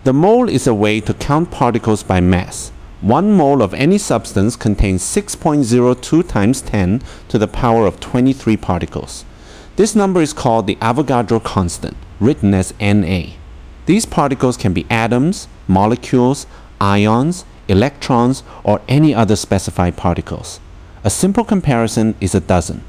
The mole is a way to count particles by mass. 1 mole of any substance contains 6.02 times 10 to the power of 23 particles. This number is called the Avogadro constant, written as Na. These particles can be atoms, molecules, ions, electrons, or any other specified particles. A simple comparison is a dozen.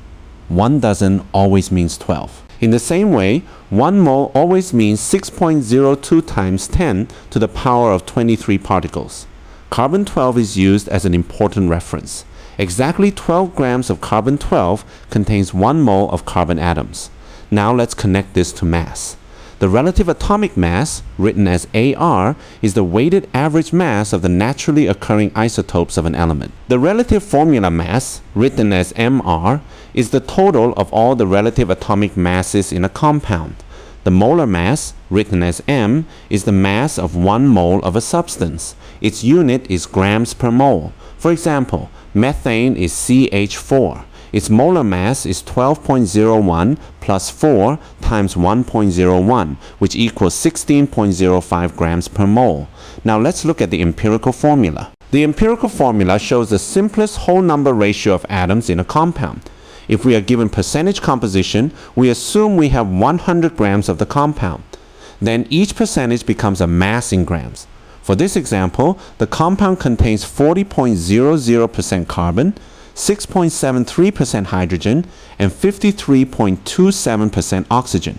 1 dozen always means 12. In the same way, 1 mole always means 6.02 times 10 to the power of 23 particles. Carbon-12 is used as an important reference. Exactly 12 grams of carbon-12 contains 1 mole of carbon atoms. Now let's connect this to mass. The relative atomic mass, written as Ar, is the weighted average mass of the naturally occurring isotopes of an element. The relative formula mass, written as Mr, is the total of all the relative atomic masses in a compound. The molar mass, written as M, is the mass of 1 mole of a substance. Its unit is grams per mole. For example, methane is CH4. Its molar mass is 12.01 plus 4 times 1.01, which equals 16.05 grams per mole. Now let's look at the empirical formula. The empirical formula shows the simplest whole number ratio of atoms in a compound. If we are given percentage composition, we assume we have 100 grams of the compound. Then each percentage becomes a mass in grams. For this example, the compound contains 40.00% carbon, 6.73% hydrogen, and 53.27% oxygen.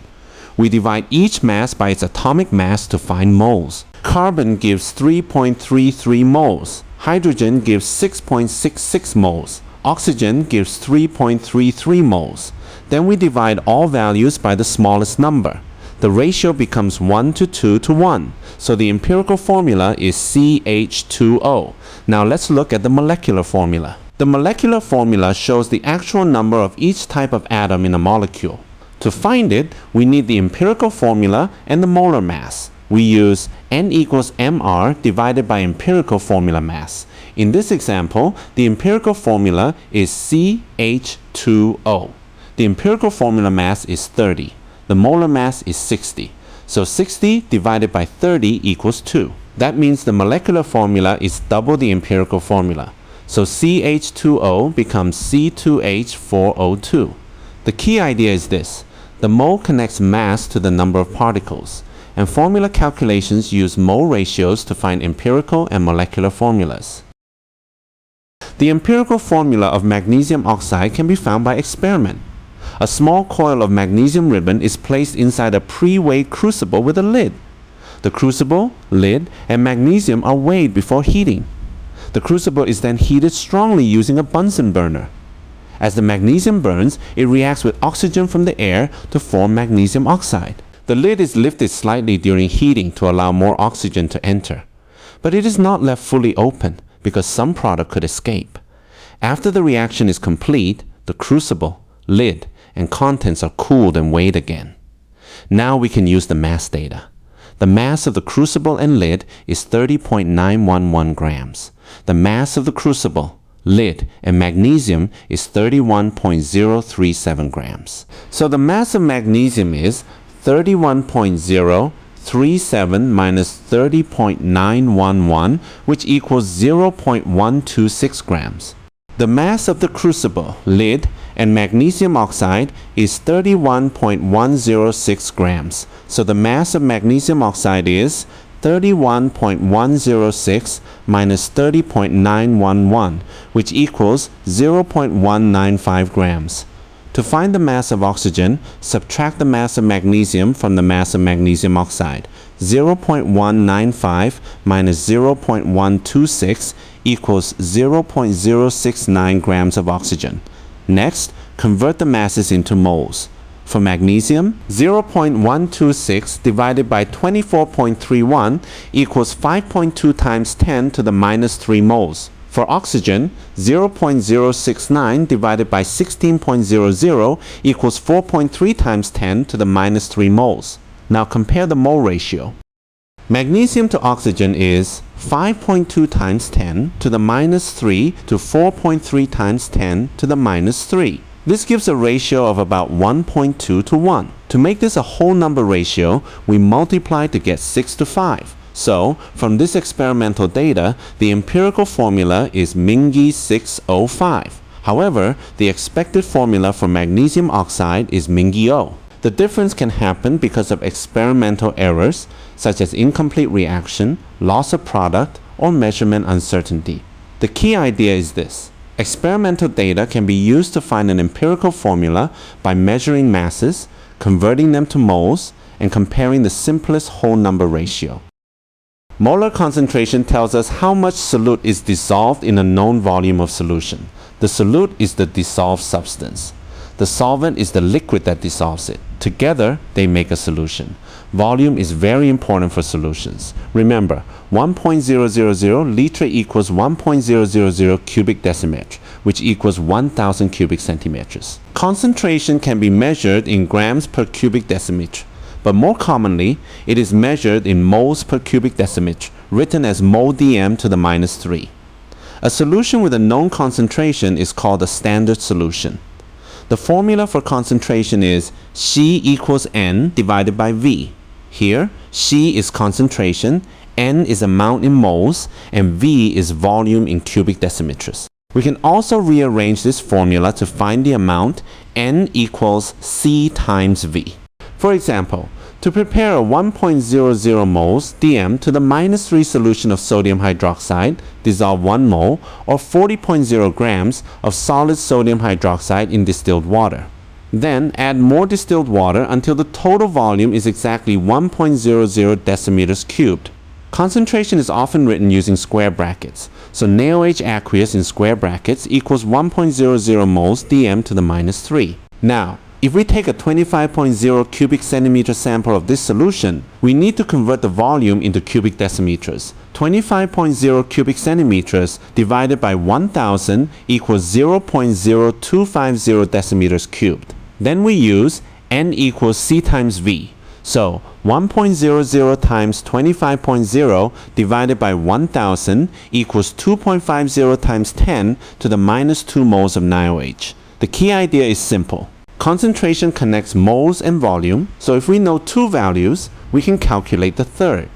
We divide each mass by its atomic mass to find moles. Carbon gives 3.33 moles. Hydrogen gives 6.66 moles. Oxygen gives 3.33 moles. Then we divide all values by the smallest number. The ratio becomes 1 to 2 to 1. So the empirical formula is CH2O. Now let's look at the molecular formula. The molecular formula shows the actual number of each type of atom in a molecule. To find it, we need the empirical formula and the molar mass. We use N equals Mr divided by empirical formula mass. In this example, the empirical formula is CH2O. The empirical formula mass is 30. The molar mass is 60. So 60 divided by 30 equals 2. That means the molecular formula is double the empirical formula. So CH2O becomes C2H4O2. The key idea is this. The mole connects mass to the number of particles, and formula calculations use mole ratios to find empirical and molecular formulas. The empirical formula of magnesium oxide can be found by experiment. A small coil of magnesium ribbon is placed inside a pre-weighed crucible with a lid. The crucible, lid, and magnesium are weighed before heating. The crucible is then heated strongly using a Bunsen burner. As the magnesium burns, it reacts with oxygen from the air to form magnesium oxide. The lid is lifted slightly during heating to allow more oxygen to enter. But it is not left fully open because some product could escape. After the reaction is complete, the crucible, lid, and contents are cooled and weighed again. Now we can use the mass data. The mass of the crucible and lid is 30.911 grams. The mass of the crucible, lid, and magnesium is 31.037 grams. So the mass of magnesium is 31.037 minus 30.911, which equals 0.126 grams. The mass of the crucible, lid, and magnesium oxide is 31.106 grams. So the mass of magnesium oxide is 31.106 minus 30.911, which equals 0.195 grams. To find the mass of oxygen, subtract the mass of magnesium from the mass of magnesium oxide. 0.195 minus 0.126 equals 0.069 grams of oxygen. Next, convert the masses into moles. For magnesium, 0.126 divided by 24.31 equals 5.2 times 10 to the minus 3 moles. For oxygen, 0.069 divided by 16.00 equals 4.3 times 10 to the minus 3 moles. Now compare the mole ratio. Magnesium to oxygen is 5.2 times 10 to the minus 3 to 4.3 times 10 to the minus 3. This gives a ratio of about 1.2 to 1. To make this a whole number ratio, we multiply to get 6 to 5. So, from this experimental data, the empirical formula is Mingi 605. However, the expected formula for magnesium oxide is Mingi O. The difference can happen because of experimental errors, such as incomplete reaction, loss of product, or measurement uncertainty. The key idea is this. Experimental data can be used to find an empirical formula by measuring masses, converting them to moles, and comparing the simplest whole number ratio. Molar concentration tells us how much solute is dissolved in a known volume of solution. The solute is the dissolved substance. The solvent is the liquid that dissolves it. Together, they make a solution. Volume is very important for solutions. Remember, 1.000 liter equals 1.000 cubic decimeter, which equals 1,000 cubic centimeters. Concentration can be measured in grams per cubic decimeter, but more commonly, it is measured in moles per cubic decimeter, written as mol dm to the minus 3. A solution with a known concentration is called a standard solution. The formula for concentration is C equals N divided by V. Here, C is concentration, N is amount in moles, and V is volume in cubic decimeters. We can also rearrange this formula to find the amount N equals C times V. For example, to prepare a 1.00 moles dm to the minus 3 solution of sodium hydroxide, dissolve 1 mole or 40.0 grams of solid sodium hydroxide in distilled water. Then add more distilled water until the total volume is exactly 1.00 decimeters cubed. Concentration is often written using square brackets, so NaOH aqueous in square brackets equals 1.00 moles dm to the minus 3. Now, if we take a 25.0 cubic centimeter sample of this solution, we need to convert the volume into cubic decimeters. 25.0 cubic centimeters divided by 1,000 equals 0.0250 decimeters cubed. Then we use N equals C times V. So 1.00 times 25.0 divided by 1,000 equals 2.50 times 10 to the minus 2 moles of NaOH. The key idea is simple. Concentration connects moles and volume, so if we know two values, we can calculate the third.